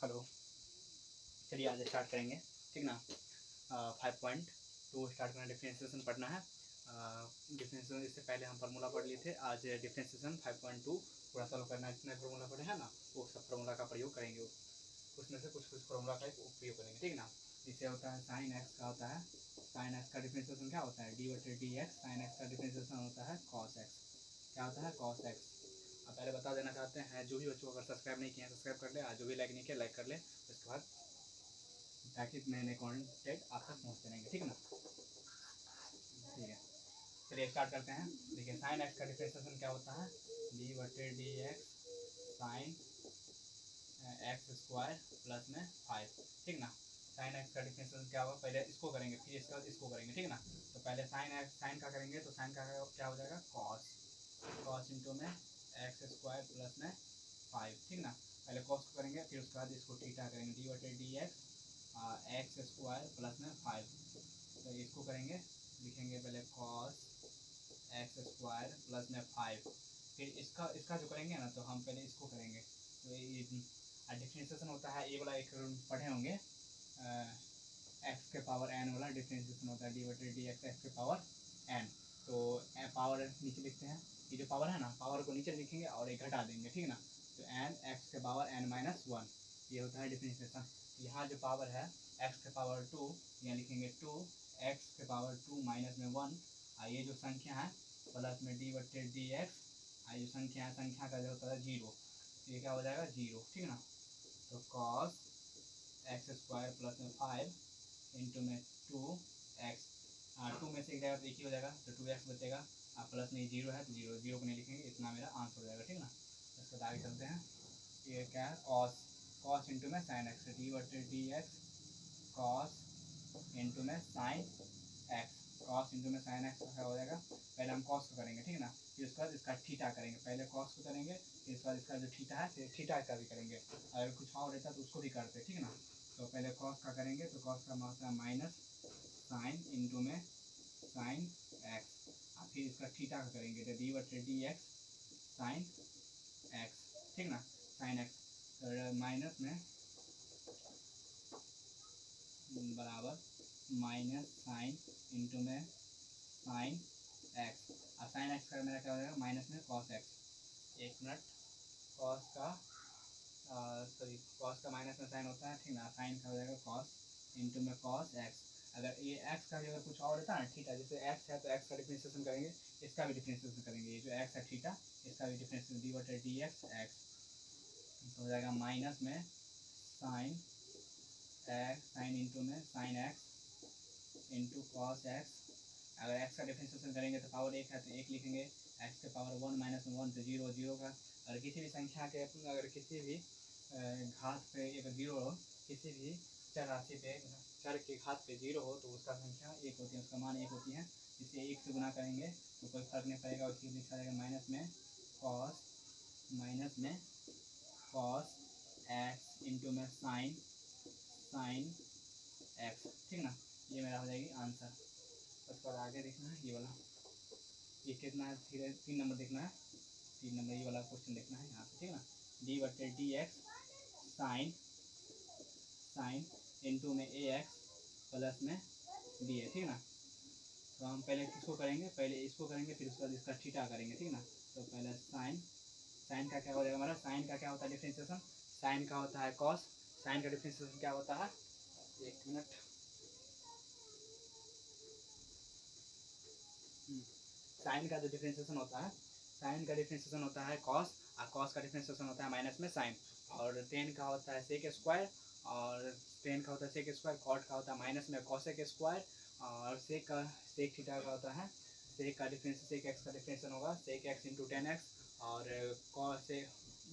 Hello. चलिए आज start करेंगे, ठीक ना। 5.2 स्टार्ट करना, डिफरेंशिएशन पढ़ना है। डिफरेंशिएशन इससे पहले हम फार्मूला पढ़ लिए थे। आज डिफरेंशिएशन 5.2 पूरा सॉल्व करना है। जितने फार्मूला पढ़े हैं ना वो सब फार्मूला का प्रयोग करेंगे। उसमें से कुछ फार्मूला का उपयोग करेंगे, ठीक ना। जिससे होता है साइन एक्स का होता है, साइन एक्स का डिफरेंशिएशन क्या होता है, डी/डी एक्स। साइन एक्स का डिफरेंशिएशन होता है कॉस एक्स। क्या होता है, कॉस एक्स। अब पहले बता देना चाहते हैं जो भी बच्चों अगर सब्सक्राइब नहीं किया सब्सक्राइब कर ले, आज जो भी लाइक नहीं किया लाइक कर ले। उसके बाद ताकि नए नए कॉन्टेंट आप तक पहुँचते रहेंगे, ठीक है ना। ठीक है, चलिए स्टार्ट करते हैं। देखिए साइन एक्स का डिफरेंशिएशन क्या होता है, डी/डी x sine x square plus में 5, ठीक ना। साइन एक्स का डिफरेंशिएशन क्या होगा, पहले इसको करेंगे फिर इसका इसको करेंगे, ठीक ना। तो पहले साइन एक्स, साइन का करेंगे तो साइन का क्या हो जाएगा, कॉस। कॉस इंटू में एक्स स्क्वायर प्लस में 5, ठीक ना। पहले कॉस को करेंगे फिर उसके बाद इसको थीटा करेंगे, डी/डी एक्स एक्स स्क्वायर प्लस में 5। तो इसको करेंगे, लिखेंगे पहले कॉस एक्स स्क्वायर प्लस में 5। फिर इसका इसका जो करेंगे ना तो हम पहले इसको करेंगे। तो ये डिफरेंशिएशन होता है, ये वाला एक पढ़े होंगे, एक्स के पावर एन वाला डिफरेंशिएशन होता है, डी/डी एक्स एक्स के पावर एन। तो पावर नीचे लिखते हैं, ये जो पावर है ना पावर को नीचे लिखेंगे और एक घटा देंगे, ठीक ना। तो एन एक्स के पावर n-1, ये होता है डिफरेंशिएशन। यहाँ जो पावर है एक्स के पावर 2, यहाँ लिखेंगे 2 एक्स के पावर 2 माइनस में 1। ये जो संख्या है प्लस में डी/डी एक्स, ये जो संख्या है संख्या का जो होता है 0, ये क्या हो जाएगा 0, ठीक ना। तो कॉस एक्स स्क्वायर प्लस में 5 इंटू में 2x, 2 में से एक जाएगा तो एक ही हो जाएगा, तो 2x बचेगा। प्लस में 0 है तो 0 0 को नहीं लिखेंगे, इतना मेरा आंसर हो जाएगा, ठीक ना। इसके बाद आगे चलते हैं। ये क्या है, कॉस। कॉस इंटू में साइन एक्स, डी/डी एक्स कॉस इंटू में साइन एक्स। कॉस इंटू में साइन एक्स क्या हो जाएगा, पहले हम कॉस को करेंगे, ठीक ना। फिर उसके बाद इसका थीटा करेंगे, पहले कॉस को करेंगे फिर इसके बाद इसका जो थीटा है फिर थीटा का भी करेंगे। अगर कुछ और रहता तो उसको भी करते, ठीक ना। तो पहले कॉस का करेंगे तो कॉस का होता है माइनस साइन इंटू में साइन एक्स। फिर इसका थीटा का करेंगे तो डी/डी एक्स साइन एक्स, ठीक ना। साइन एक्स माइनस में बराबर माइनस साइन इंटू में साइन एक्स। और साइन एक्स का मेरा क्या हो जाएगा, माइनस में कॉस एक्स। एक मिनट, कॉस का सॉरी कॉस का माइनस में साइन होता है, ठीक ना। साइन का हो जाएगा कॉस इंटू में कॉस एक्स। अगर ये एक्स का भी अगर कुछ और रहता है ना, थीटा, जैसे एक्स है तो एक्स का डिफरेंशिएशन करेंगे, इसका भी डिफरेंशिएशन करेंगे। ये जो एक्स है थीटा, इसका भी डिफरेंशिएशन डी/डी एक्स एक्स। तो हो जाएगा माइनस में साइन एक्स, साइन इंटू में sine x into cos x. अगर एक्स का डिफरेंशिएशन करेंगे तो पावर एक है तो एक लिखेंगे, एक्स के पावर 1 माइनस में 1 तो 0 0 का। अगर किसी भी संख्या के अगर किसी भी घात पे एक 0 हो, किसी भी चर राशि पे चर के घात पे 0 हो तो उसका संख्या एक होती है, उसका मान एक होती है। जिसे एक से गुना करेंगे तो कोई फर्क नहीं पड़ेगा, उसकी लिखा जाएगा माइनस में कॉस, माइनस में कॉस एक्स इंटू में साइन साइन एक्स, ठीक ना। ये मेरा हो जाएगी आंसर। उसके बाद आगे देखना है ये वाला, ये कितना है, 3 नंबर देखना है। 3 नंबर ये वाला क्वेश्चन देखना है यहाँ पे, ठीक है ना। डी/डी एक्स साइन साइन इंटू में ए एक्स प्लस में बी है, ठीक है ना। तो हम पहले किसको करेंगे, पहले इसको करेंगे फिर उसके बाद इसका थीटा करेंगे, ठीक है ना। तो पहले साइन, साइन का क्या हो जाएगा हमारा, साइन का क्या होता है डिफरेंशिएशन, साइन का होता है कॉस। साइन का डिफरेंशिएशन क्या होता है, एक मिनट, साइन का जो डिफरेंशिएशन होता है, साइन का डिफरेंशिएशन होता है कॉस, और कॉस का डिफरेंशिएशन होता है माइनस में साइन। और टेन का होता है सेक स्क्वायर, और टेन का होता है सेक स्क्वायर। कॉट का होता है माइनस में कॉसेक स्क्वायर, और सेक का, सेक थीटा का होता है, सेक का डिफरेंस, सेक एक्स का डिफरेंशिएशन होगा सेक एक्स इंटू 10x। और कॉस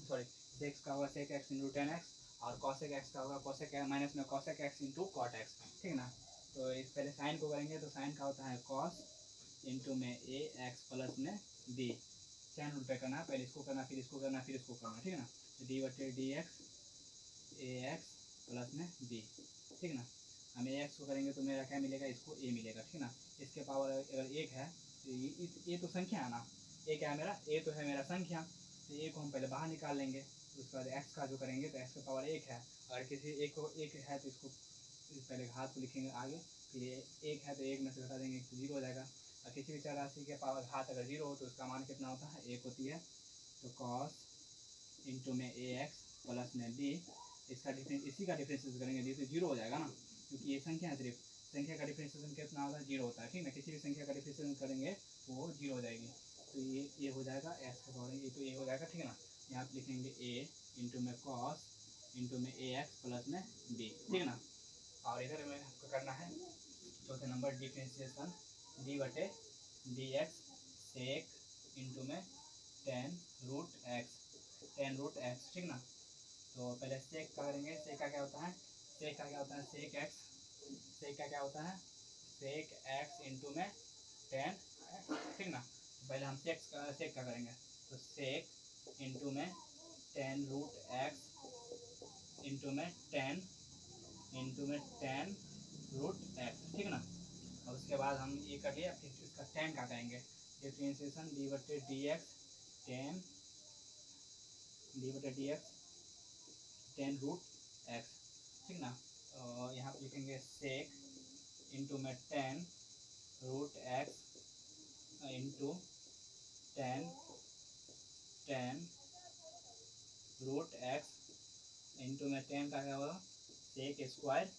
सॉरी सेक्स का होगा सेक एक्स इंटू 10x, और कॉसेक एक्स का होगा कॉसेक माइनस में cosec x into cot x, ठीक ना। तो इस पहले साइन को करेंगे तो साइन का होता है कॉस इंटू में ए एक्स प्लस में बी। चैन रूल पे करना है, पहले इसको करना फिर इसको करना फिर इसको करना, ठीक है ना। तो डी/डी एक्स ए एक्स प्लस में बी, ठीक ना। हम ए एक्स को करेंगे तो मेरा क्या मिलेगा, इसको ए मिलेगा, ठीक ना। इसके पावर अगर एक है तो ये तो संख्या है ना, ए क्या है मेरा, ए तो है मेरा संख्या, तो ए को हम पहले बाहर निकाल लेंगे। उसके बाद एक्स का जो करेंगे तो एक्स का पावर 1 है, अगर किसी एक को 1 है तो इसको पहले घात को लिखेंगे आगे, फिर 1 है तो 1 में से घटा देंगे तो 0 हो जाएगा। और किसी भी चर राशि के पावर घात अगर 0 हो तो उसका मान कितना होता है, 1 होती है। तो कॉस इंटू में ए एक्स प्लस में बी, इसका डिफरेंस इसी का डिफरेंशिएशन करेंगे, जिससे 0 हो जाएगा ना, क्योंकि ये संख्या है, सिर्फ संख्या का डिफरेंशिएशन कितना होता है, 0 होता है, ठीक ना। किसी भी संख्या का डिफरेंशिएशन करेंगे तो वो 0 हो जाएगी। तो ये हो जाएगा एक्स का पावर, ये तो ये हो जाएगा, ठीक है ना। यहाँ पे लिखेंगे ए इंटू में कॉस इंटू में ए एक्स प्लस में बी, ठीक है ना। और इधर में आपको करना है चौथे नंबर डिफरेंशिएशन डी बटे डी एक्स सेक इंटू में टेन रूट एक्स, ठीक ना। तो पहले सेक का करेंगे, सेक का क्या होता है, सेक का क्या होता है, सेक एक्स, सेक का क्या होता है, सेक एक्स इंटू में टेन, ठीक ना। तो पहले हम सेक का करेंगे, तो सेक इंटू में टेन रूट एक्स इंटू में टेन रूट एक्स, ठीक ना। और उसके बाद हम ये कर लिया, फिर इसका टेन का करेंगे, डिफरेंशिएशन डी बटे D x tan root x, ठीक ना। और यहाँ पे लिखेंगे सेक इंटू में tan root x into tan root x into में टेन का क्या होगा, sec square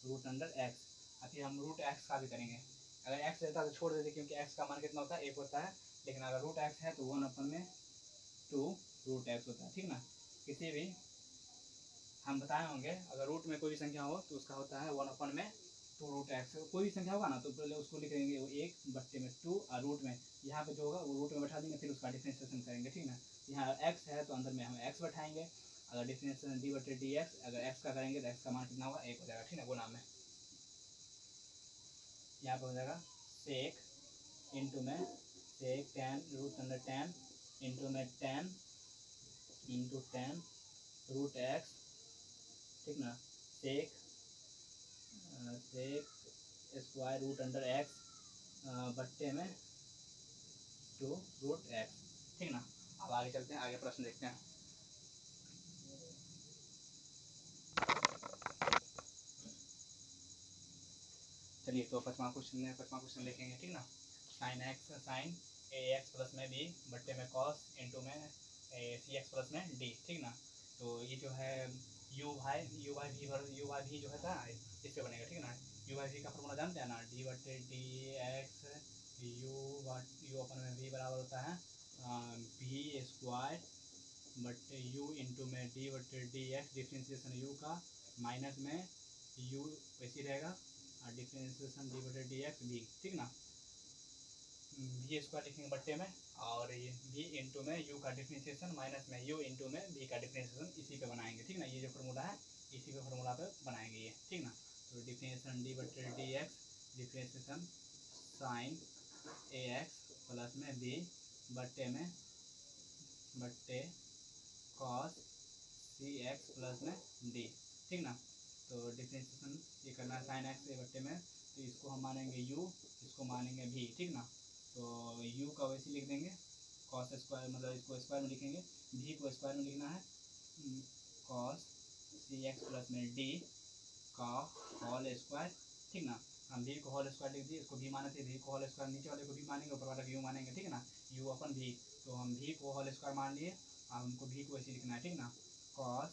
root under x. और फिर हम रूट एक्स का भी करेंगे, अगर एक्स रहता है तो छोड़ देते, क्योंकि एक्स का मान कितना होता है, 1 होता है, लेकिन अगर रूट एक्स है तो 1/2 रूट एक्स होता है, ठीक ना। किसी भी हम बताए होंगे, अगर रूट में कोई भी संख्या हो तो उसका होता है 1/2 रूट एक्स। कोई भी संख्या होगा ना तो पहले उसको लिख देंगे वो 1/2 और रूट में यहाँ पे जो होगा वो रूट में बैठा देंगे, फिर उसका डिफरेंशिएशन करेंगे, ठीक ना। यहाँ एक्स है तो अंदर में हम एक्स बैठाएंगे, अगर डिफरेंशिएशन डी बटे डी एक्स, अगर एक्स का करेंगे तो एक्स का मान कितना होगा, 1 हो जाएगा, ठीक है, गुणा में। यहाँ पे हो जाएगा सेक इंटू में sec tan root under tan into में टेन रूट एक्स, ठीक ना, sec square root under x बट्टे में 2 रूट एक्स, ठीक ना। अब आगे चलते हैं, आगे प्रश्न देखते हैं। चलिए तो पाँचवा क्वेश्चन लिखेंगे, ठीक ना। साइन ए एक्स प्लस में बी बट्टे में कॉस इंटू में सी एक्स प्लस में डी, ठीक ना। तो ये जो है यू बाई भी जो है था इस पे बनेगा, ठीक है ना। यू बाई भी का फॉर्मूला जानते हैं ना, डी बटे डी एक्स यू अपन में भी बराबर होता है भी स्क्वायर बटे यू इंटू में डी बटे डी एक्स, डिफ्रेंशिएशन यू का माइनस में यू वैसे रहेगा और डिफ्रेंशिएशन डी बटे डी एक्स भी, ठीक ना। भी स्क्वायर लिखेंगे बट्टे में, और ये भी इंटू में यू का डिफ्रेंशिएशन माइनस में यू इंटू में भी का डिफ्रेंशिएशन इसी पे बनाएंगे, ठीक ना। ये जो फार्मूला है इसी पे फार्मूला पे बनाएंगे ये, ठीक ना। तो डिफ्रेंशिएशन डी बटे डी एक्स डिफ्रेंशिएशन साइन ए एक्स प्लस में बी बट्टे कॉस सी एक्स प्लस में डी, ठीक ना। तो डिफ्रेंशिएशन ये करना है साइन एक्स ए बट्टे में, तो इसको हम मानेंगे यू, इसको मानेंगे भी, ठीक ना। तो u का वैसे लिख देंगे कॉस स्क्वायर, मतलब इसको स्क्वायर में लिखेंगे, भी को स्क्वायर में लिखना है कॉस सी एक्स प्लस में डी का होल स्क्वायर, ठीक ना। हम भी को होल स्क्वायर लिख दिए, इसको भी माने थे, भी को होल स्क्वायर नीचे वाले को भी मानेंगे, ऊपर वाले को यू मानेंगे, ठीक है ना। यू अपन भी, तो हम भी को होल स्क्वायर मान लिए, अब हमको भी को ऐसे लिखना है, ठीक ना। कॉस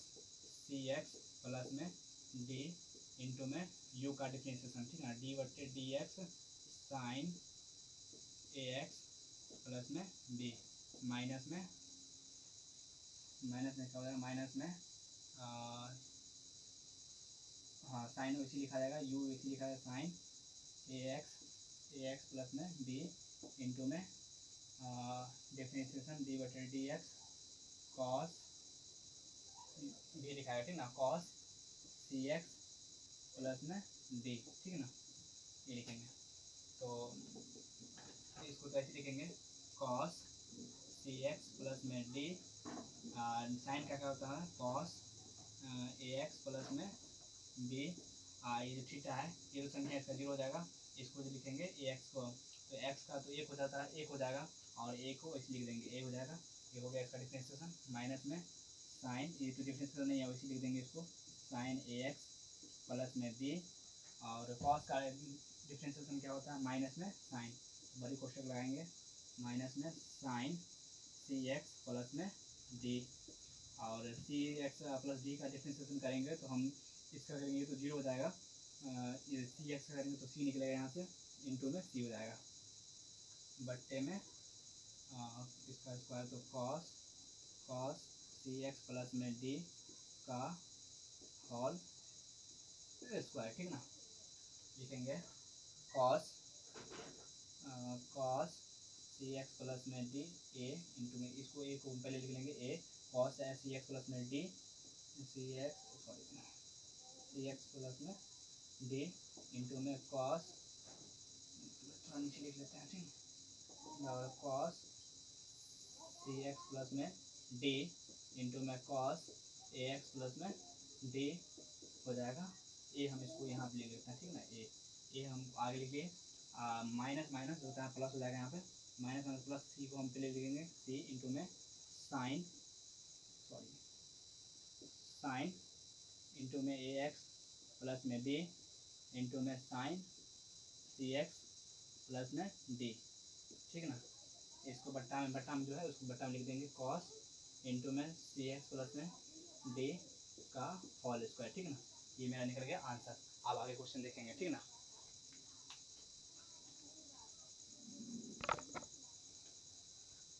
सी एक्स प्लस में डी इंटू में यू का डिफ्रेंशिएशन, ठीक है ना, डी बटे डी एक्स साइन ए एक्स प्लस में बी माइनस में क्या हो जाएगा, माइनस में हाँ साइन वैसे लिखा जाएगा, यू वैसे लिखा जाएगा साइन ए एक्स प्लस में बी इंटू में डिफरेंशिएशन डी बटे डी एक्स कॉस भी लिखा है, ठीक ना, कॉस सी एक्स प्लस में डी, ठीक है ना, ये लिखेंगे। तो इसको तो ऐसे लिखेंगे कॉस सी एक्स प्लस में डी, साइन का क्या होता है कॉस ए एक्स प्लस में बी, ये जो थीटा है ये जो संख्या इसका 0 हो जाएगा, इसको जो लिखेंगे ए एक्स को, तो एक्स का तो 1 हो जाता है, 1 हो जाएगा, और ए को ऐसे लिख देंगे, ए हो जाएगा, ये हो गया इसका डिफरेंशिएशन माइनस में साइन, ये तो डिफरेंशियल नहीं है वैसे लिख देंगे इसको, साइन ए एक्स प्लस में बी, और कॉस का डिफरेंशिएशन क्या होता है, माइनस में साइन, बड़ी कोष्टक लगाएंगे, माइनस में साइन सी एक्स प्लस में डी, और सी एक्स प्लस डी का डिफरेंशिएशन करेंगे तो हम इसका करेंगे तो जीरो हो जाएगा, सी एक्स करेंगे तो सी निकलेगा यहाँ से, इंटू में सी हो जाएगा, बट्टे में इसका स्क्वायर तो कॉस सी एक्स प्लस में डी का होल स्क्वायर, ठीक ना। लिखेंगे कॉस सी एक्स प्लस में डी ए इंटू में, इसको ए को पहले लिख लेंगे ए, कॉस है सी एक्स प्लस में डी, सी एक्स प्लस में डी इंटू में कॉस, थोड़ा नीचे लिख लेते हैं, ठीक, और कॉस सी एक्स प्लस में डी इंटू में कॉस ए एक्स प्लस में डी हो जाएगा, ए हम इसको यहाँ पे लिख लेते हैं, ठीक ना, ए हम आगे लिखिए, माइनस माइनस होता है प्लस हो जाएगा यहाँ पे, माइनस माइनस प्लस, सी को हम पहले लिखेंगे सी इंटू में साइन इंटू में ए एक्स प्लस में बी इंटू में साइन सी एक्स प्लस में डी, ठीक ना। इसको बट्टा में जो है उसको बट्टा में लिख देंगे कॉस इंटू में सी एक्स प्लस में डी का होल स्क्वायर, ठीक ना। ये मेरा निकल गया आंसर। अब आगे क्वेश्चन देखेंगे, ठीक ना।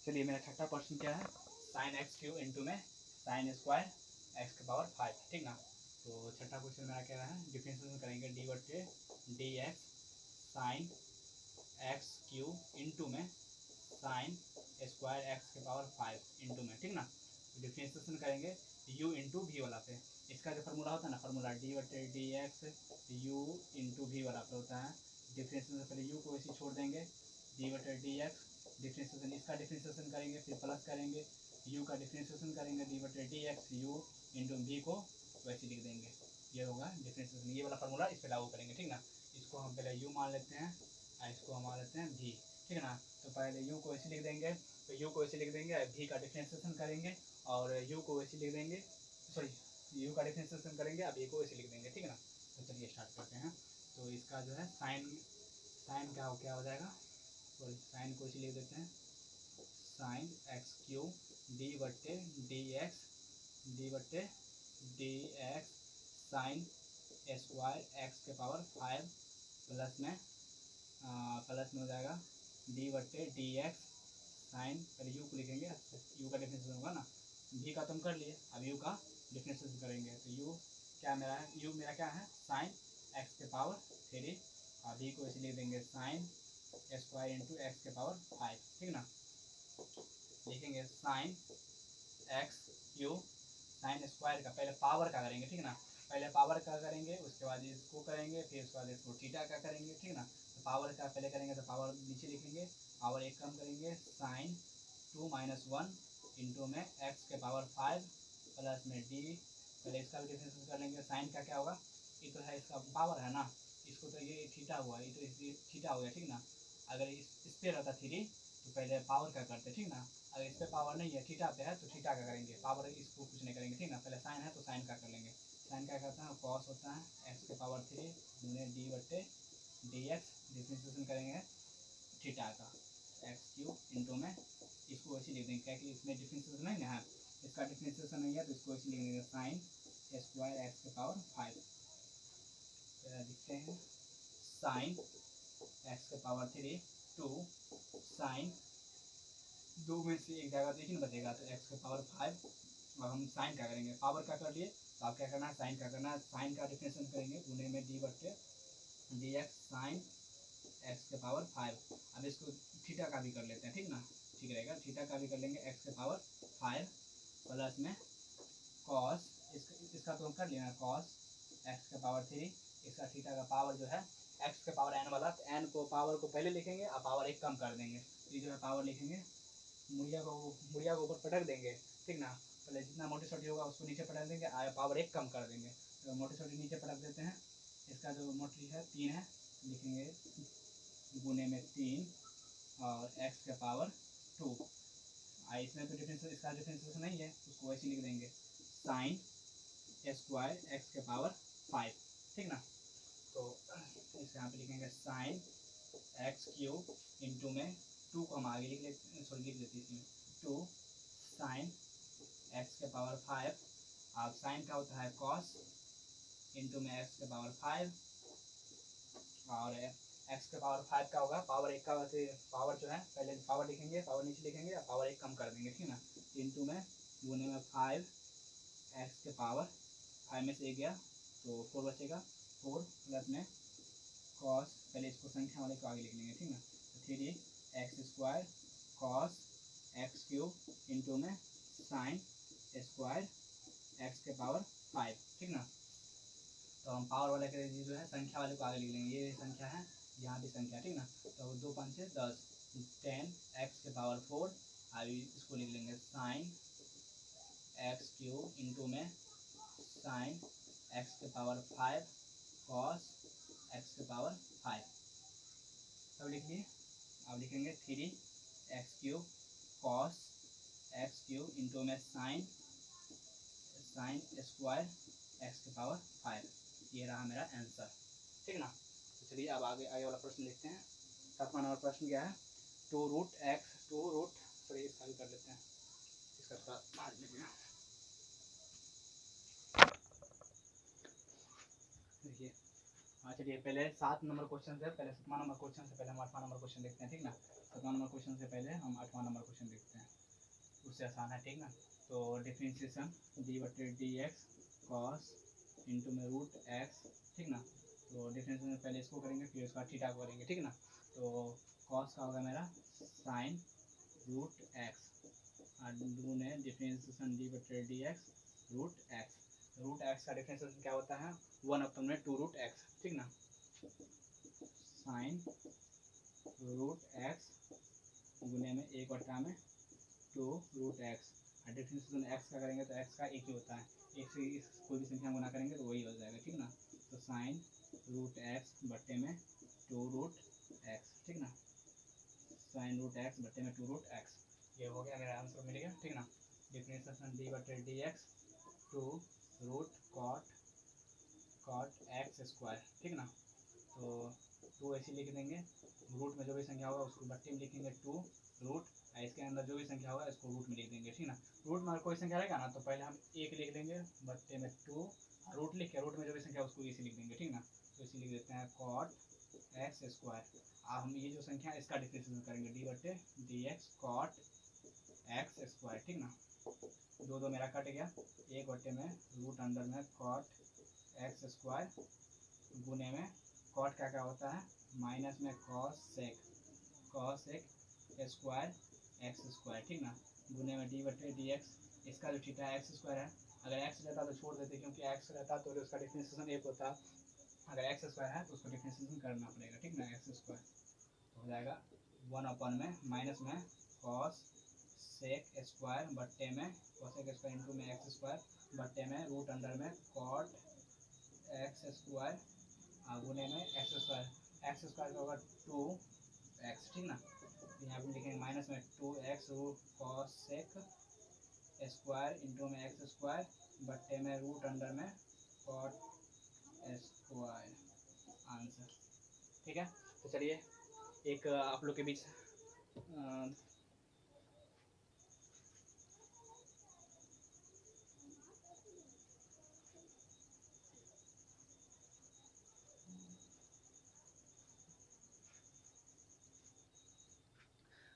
चलिए मेरा छठा क्वेश्चन क्या है, साइन एक्स क्यू इंटू में साइन स्क्वायर एक्स के पावर 5, ठीक ना। तो छठा क्वेश्चन मेरा क्या है, डिफरेंशिएशन करेंगे डी बटे D x sine x Q into में साइन स्क्वायर एक्स के पावर 5 इंटू में, ठीक ना। डिफरेंशिएशन करेंगे u इंटू वी वाला पे, इसका जो फार्मूला होता है ना, फार्मूला डी बटे D x U into V वाला पे होता है। डिफरेंशिएशन पहले u को ऐसे छोड़ देंगे, डी बटे डी एक्स डिफरेंशिएशन, इसका डिफरेंशिएशन करेंगे, फिर प्लस करेंगे, u का डिफरेंशिएशन करेंगे डी बटे D x U into V को वैसे लिख देंगे, ये होगा डिफरेंशिएशन। ये वाला फार्मूला इस पर लागू करेंगे, ठीक ना। इसको हम पहले u मान लेते हैं और इसको हम मान लेते हैं v, ठीक है ना। तो पहले u को ऐसे लिख देंगे, तो u को ऐसे लिख देंगे, v का डिफरेंशिएशन करेंगे और u को ऐसे लिख देंगे, सॉरी u का डिफरेंशिएशन करेंगे, अब a को ऐसे लिख देंगे, ठीक है ना। तो चलिए स्टार्ट करते हैं। तो इसका जो है साइन क्या हो जाएगा, सॉरी साइन को ऐसे लिख देते हैं, साइन एक्स क्यू डी बट्टे D x sine square x के पावर 5 प्लस में हो जाएगा डी बट्टे डी एक्स साइन, पहले यू को लिखेंगे, यू का डिफरेंशिएशन होगा ना, भी का तुम कर लिए, अब यू का डिफरेंशिएशन करेंगे, तो यू क्या मेरा है, यू मेरा क्या है साइन एक्स के पावर 3, और भी को ऐसे लिख देंगे साइन स्क्वायर इंटू एक्स के पावर 5, ठीक ना। लिखेंगे sine x Q sine square का पहले पावर का करेंगे, ठीक ना, पहले पावर का करेंगे, उसके बाद इसको करेंगे, फिर उसके बाद इसको थीटा का करेंगे, ठीक ना। तो पावर का पहले करेंगे तो पावर नीचे लिखेंगे, पावर एक कम करेंगे, साइन 2 - 1 इंटू में एक्स के पावर 5 प्लस में डी, पहले इसका भी डिफरेंशिएशन कर लेंगे, साइन का क्या होगा, ये तो है इसका पावर है ना, इसको तो ये थीटा हुआ, ये तो थीटा हो गया, ठीक ना। अगर इस पर रहता 3 तो पहले पावर का करते, ठीक ना। अगर इस पर पावर नहीं है, थीटा पे है तो थीटा का करेंगे, पावर इसको कुछ नहीं करेंगे, ठीक ना। पहले साइन है तो साइन का कर लेंगे, साइन क्या करता है कॉस होता है एक्स के पावर 3 गुने डी बट्टे डी एक्स, डिफरेंशिएशन करेंगे थीटा का एक्स क्यू इंटू में, इसको ऐसे लिख देंगे, क्या कि इसमें डिफरेंशिएशन नहीं है, इसका डिफरेंशिएशन नहीं है तो इसको ऐसे लिख देंगे साइन स्क्वायर एक्स के पावर 5, लिखते हैं साइन एक्स के पावर 3 2 साइन, दो में से एक जगह देखिए बचेगा तो एक्स के पावर 5, और हम साइन का करेंगे, पावर का कर लिए तो आप क्या करना है साइन का करना है, साइन का डिफरेंशिएशन करेंगे गुने में डी बट्टे डी एक्स साइन एक्स के पावर 5। अब इसको थीटा का भी कर लेते हैं, ठीक ना, ठीक रहेगा, थीटा का भी कर लेंगे एक्स के पावर 5 प्लस में कॉस, इसका तो हम कर लिया कॉस एक्स के पावर 3, इसका थीटा का पावर जो है एक्स के पावर एन वाला, तो एन को पावर को पहले लिखेंगे और पावर एक कम कर देंगे, ये जो है पावर लिखेंगे, मुड़िया को ऊपर पटक देंगे, ठीक ना, पहले जितना मोटी छोटी होगा उसको नीचे पटक देंगे, पावर एक कम कर देंगे, तो मोटी छोटी नीचे पटक देते हैं, इसका जो मोटी है 3 है, लिखेंगे गुने में 3 और एक्स के पावर 2, इसमें तो इसका डिफरेंशिएशन नहीं है, उसको वैसे लिख देंगे, साइन स्क्वायर एक्स के पावर 5, ठीक ना। तो इसे यहाँ पे लिखेंगे साइन एक्स क्यूब इंटू में 2 को हम आगे लिख लेते इसमें 2 साइन एक्स के पावर 5। अब साइन का होता है कॉस इंटू में एक्स के पावर 5, और एक्स के पावर 5 का होगा पावर 1 का, वैसे पावर जो है पहले पावर लिखेंगे, पावर नीचे लिखेंगे या पावर 1 कम कर देंगे, ठीक ना। इंटू में गुने में 5 एक्स के पावर 5 में से 1 गया तो 4 बचेगा, 4 प्लस में कॉस, पहले इसको संख्या वाले को आगे लिख लेंगे, ठीक ना। तो 3x square cos x cube into में साइन स्क्वायर एक्स के पावर 5, ठीक ना। तो हम पावर वाले के जो है संख्या वाले को आगे लिख लेंगे, ये संख्या है, यहाँ भी संख्या, ठीक ना। तो 2 5 से 10, 10x के पावर 4, अभी इसको लिख लेंगे साइन एक्स क्यूब इंटू में साइन एक्स के पावर 5 कॉस एक्स के पावर 5, अब लिख लिए। अब लिखेंगे 3x cube cos x cube into में साइन स्क्वायर एक्स के पावर 5, ये रहा मेरा आंसर, ठीक ना। तो चलिए अब आगे वाला प्रश्न देखते हैं। 7वां नंबर प्रश्न क्या है, 2 रूट सॉरी इसका भी कर लेते हैं, इसका थोड़ा भाग लीजिए। देखिए चलिए पहले 7 नंबर क्वेश्चन से पहले 7वां नंबर क्वेश्चन से पहले हम 8वां नंबर क्वेश्चन देखते हैं, ठीक ना। 7वां नंबर क्वेश्चन से पहले हम 8वां नंबर क्वेश्चन देखते हैं, उससे आसान है, ठीक ना। तो डिफरेंशिएशन d/dx कॉस इंटू में रूट एक्स, ठीक ना। तो डिफरेंशिएशन पहले इसको करेंगे फिर उसका थीटा को करेंगे, ठीक ना। तो कॉस का होगा मेरा साइन रूट एक्स और गुने differentiation d/dx root x. Root x का डिफरेंशिएशन क्या होता है 1/2 रूट एक्स, ठीक ना। साइन रूट एक्स गुने में 1/2 रूट एक्स, और डिफरेंशिएशन एक्स का करेंगे तो एक्स का एक ही होता है, एक से इस कोई भी संख्या गुना करेंगे तो वही हो जाएगा, ठीक ना। तो साइन रूट एक्स बट्टे में 2 रूट एक्स, ठीक ना। साइन रूट एक्स बट्टे में 2 रूट एक्स, ये हो गया मेरा आंसर मिल गया, ठीक ना। Differentiation d/dx 2 root cot x square, ठीक ना। तो 2 ऐसे लिख देंगे, रूट में जो भी संख्या होगा उसको बट्टे में लिखेंगे 2 रूट, इसके अंदर जो भी संख्या होगा इसको रूट में लिख देंगे, ठीक ना। रूट में कोई संख्या रहेगा ना तो पहले हम 1 लिख देंगे बट्टे में 2, रूट लिख के रूट में जो भी संख्या उसको इसी लिख देंगे, ठीक ना। तो इसी लिख देते हैं कॉट एक्स स्क्वायर। अब हम ये जो संख्या इसका डिफरेंशिएशन करेंगे d/dx कॉट एक्स स्क्वायर, ठीक ना। 2 मेरा कट गया, 1 बट्टे में रूट अंडर में कॉट एक्स स्क्वायर गुने में कॉट क्या होता है माइनस में कॉस सेक स्क्वायर एक्स स्क्वायर, ठीक ना। गुने में d/dx, इसका जो थीटा एक्स स्क्वायर है, अगर एक्स रहता तो छोड़ देते क्योंकि एक्स रहता तो उसका डिफरेंशिएशन 1 होता, अगर एक्स स्क्वायर है तो उसको डिफरेंशिएशन करना पड़ेगा, ठीक ना। एक्स स्क्वायर तो हो जाएगा 1 में माइनस में कॉस सेक स्क्वायर बट्टे में कॉसेक स्क्वायर इंटू में एक्स स्क्वायर बट्टे में रूट अंडर में कॉट एक्स स्क्वायर गुने में एक्स स्क्वायर का होगा 2x, ठीक ना। यहाँ पे लिखेंगे माइनस में 2x रूट कॉस सेक स्क्वायर इंटू में एक्स स्क्वायर बट्टे में रूट अंडर में कॉट स्क्वायर, आंसर, ठीक है। तो चलिए एक आप लोग के बीच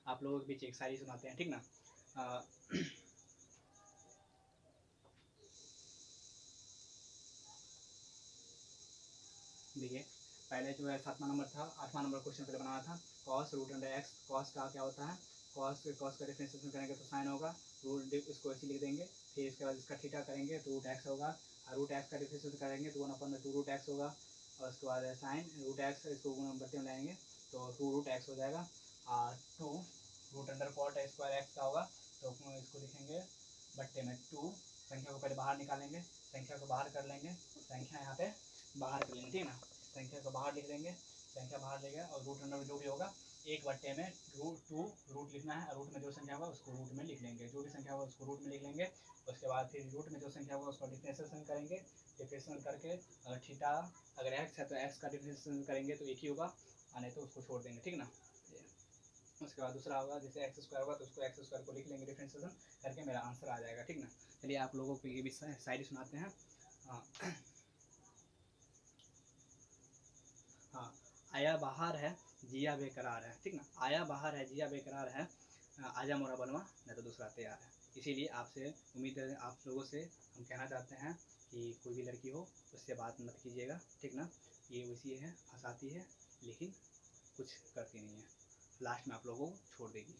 आप लोगों के बीच एक शायरी सुनाते हैं, ठीक ना। देखिए पहले जो है 7वां नंबर था, 8वां नंबर क्वेश्चन पहले बनाया था, cos root under x. Cos का क्या होता है, कॉस का डिफरेंशिएशन करेंगे तो साइन होगा, रूट इसको ऐसे लिख देंगे, फिर इसके बाद इसका थीटा करेंगे तो रूट एक्स होगा, और रूट एक्स का डिफरेंशिएशन करेंगे तो 1/2 रूट एक्स होगा, और उसके बाद साइन रूट एक्स इसको बट्टे में लाएंगे तो 2 रूट एक्स हो जाएगा, और 2 root under cot square x का होगा तो इसको लिखेंगे बट्टे में 2, संख्या को पहले बाहर निकालेंगे, संख्या को बाहर कर लेंगे, संख्या यहाँ पे बाहर कर लेंगे, ठीक ना। संख्या को बाहर लिख देंगे, संख्या बाहर ले गया और रूट अंडर में जो भी होगा एक बट्टे में टू रूट लिखना है, रूट में जो संख्या होगा उसको रूट में लिख लेंगे, जो भी संख्या होगा उसको रूट में लिख लेंगे। उसके बाद फिर रूट में जो संख्या होगा उसका डिफरेंशिएशन करेंगे, डिफरेंशिएशन करके अगर थीटा अगर एक्स है तो एक्स का डिफरेंशिएशन करेंगे तो एक ही होगा, नहीं तो उसको छोड़ देंगे, ठीक ना। उसके बाद दूसरा होगा जैसे एक्स स्क्वायर होगा तो उसको एक्स स्क्वायर को लिख लेंगे डिफरेंशिएशन करके, मेरा आंसर आ जाएगा, ठीक ना। चलिए आप लोगों को ये भी शायरी सुनाते हैं। हाँ, आया बाहर है जिया बेकरार है, ठीक ना। आया बाहर है जिया बेकरार है, आजा मोरा बलवा नहीं तो दूसरा तैयार है। इसीलिए आपसे उम्मीद है, आप लोगों से हम कहना चाहते हैं कि कोई भी लड़की हो उससे बात मत कीजिएगा, ठीक ना। ये वैसी है, फंसाती है लेकिन कुछ करती नहीं है, लास्ट में आप लोगों को छोड़ देगी।